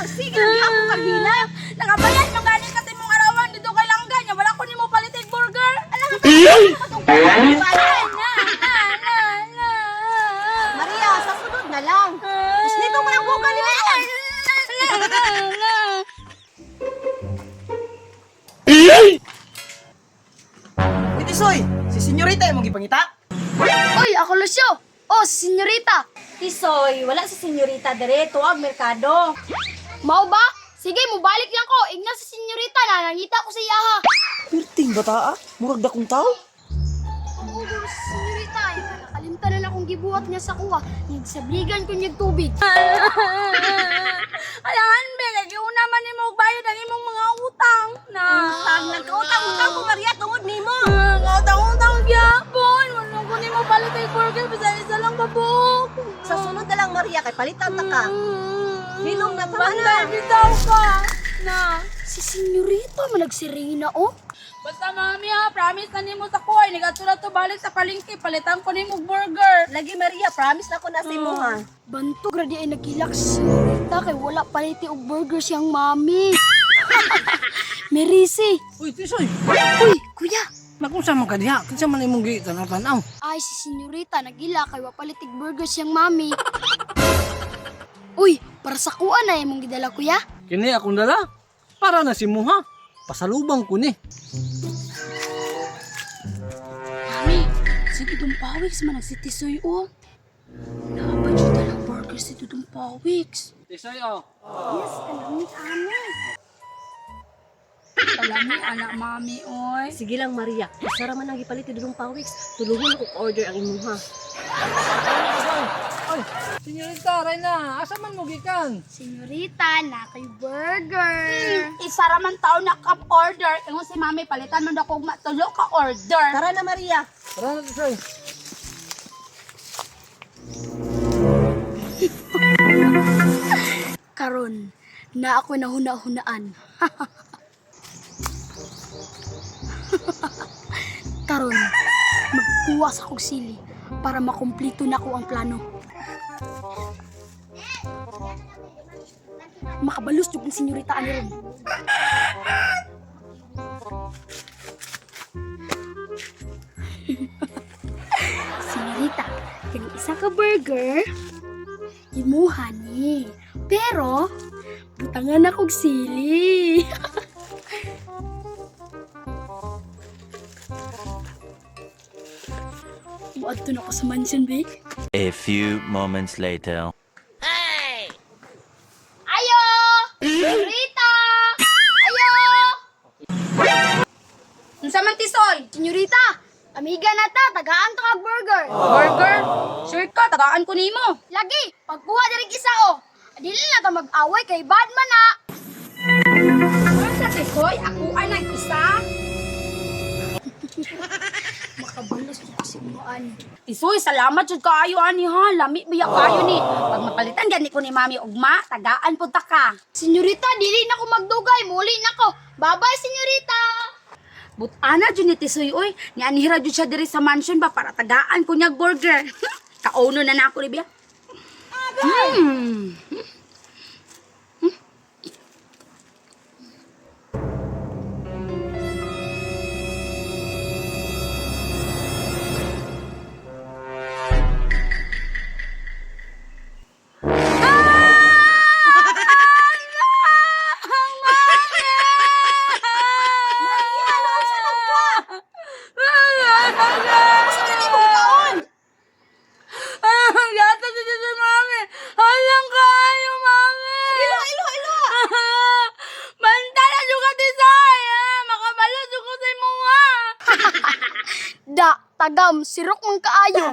sige lagi ako kanina. Nakabayan yung galing kasi mong arawan dito kay Langgan. Wala ko ni mo palitig burger. Alam ka Maria, sa sunod na lang. Mas nito mo lang buka ni Mayan. Tisoy, si senyorita yung mong ipangita? Uy, ako Lucio. Oh, si senyorita. Tisoy, wala si senyorita dire. Tuwag merkado. Mau ba? Sige, mubalik lang ko. Igna si senyorita na. Nangita ko sa iyaha. Perting bata murag dakong tao. Oo, si senyorita. Nakalimtanan akong gibuhat niya sa kuha. Nagsabligan ko niyag tubig. Alangan, be. Nag-iuna man ni mo bayad ang imong mga utang. Na. Pag nagkautang-utang ko, Maria, tungod ni mo. Utang-utang gyapon. Wala ko ni mo palitig burger. Basta isa lang kabuk. Sa sunod na lang, Maria, kay palitan ta ka. Hilong na tama na. Banda, bitaw ka. Na. Si senyorita managsirina, oh. Basta mami ha, promise na nimo sa kuhay. Nigadto na to balik sa palengke. Palitan ko nimo burger. Lagi, Maria, promise na ko na sa imo, ha. Banto, gradi ay nagilak si senyorita kay wala paliti og burger siyang mami. Merisi. Uy, Tisoy, Uy, kuya. nakunsa man ka diha? Kinsa man imong gitanaw-tanaw? Ay, si senyorita nagila kay wa palitig burger siyang mami. Uy, para sa kuha na imong gidala, kuya. Kini akong dala. Para na si Muha. Pasalubang ko ni. Mami, si Dudong Pawiks man nagsitisoy, oh. Napadyo talang burger si Dudong Pawiks. Tisoy, oh. Yes, kalamit, amo. Palami, anak mami, oy. Sige lang, Maria. Isara man ang gipalit ni Dudong Pawiks. Tulugon ako order ang imo, ha. Ay, senyorita, Reyna, asa man mo gikan? Senyorita, na kay burger. Isara man tao na cup order. Ingon si mami, palitan mo na kong matulo ka order. Tara na, Maria. Tara na, Tisoy. Karon, na ako nahuna-hunaan. Karon, magkuha sa kong sili para makumplito na ko ang plano. Makabalus yung senyorita ani ron. Senyorita, kani isa ka burger, imuha ni. Pero, butangan akong sili. Muadto na ako sa mansion, babe. A few moments later. Ayo! Senyorita! Ayo! Unsa man tisoy? Senyorita, amiga na ta, tagaan to kag burger. Burger? Sure ka, tagaan ko nimo. Lagi, pagkuha diri isa oh. Dili na ta mag-away kay bad man na. Unsa tisoy? Ako ay nag-isa. Makabalos ko kasi moan. Tisoy, salamat jud kaayo ani ha. Lami biya kayo ni. Pag mapalitan gani ko ni mami ugma, tagaan pud ta ka. Senyorita, dili na ko magdugay, muli na ko. Bye-bye, senyorita. But ana jud ni tisoy oy. Ni anhira jud siya diri sa mansion ba para tagaan ko niyag burger. Kauno na nako ni biya. Gata dito sa mami. Halang kayo, mami. Ilo. Banta na juga tisoy. Makabalot ko sa imuha. Da, tagam, sirok mang kaayo.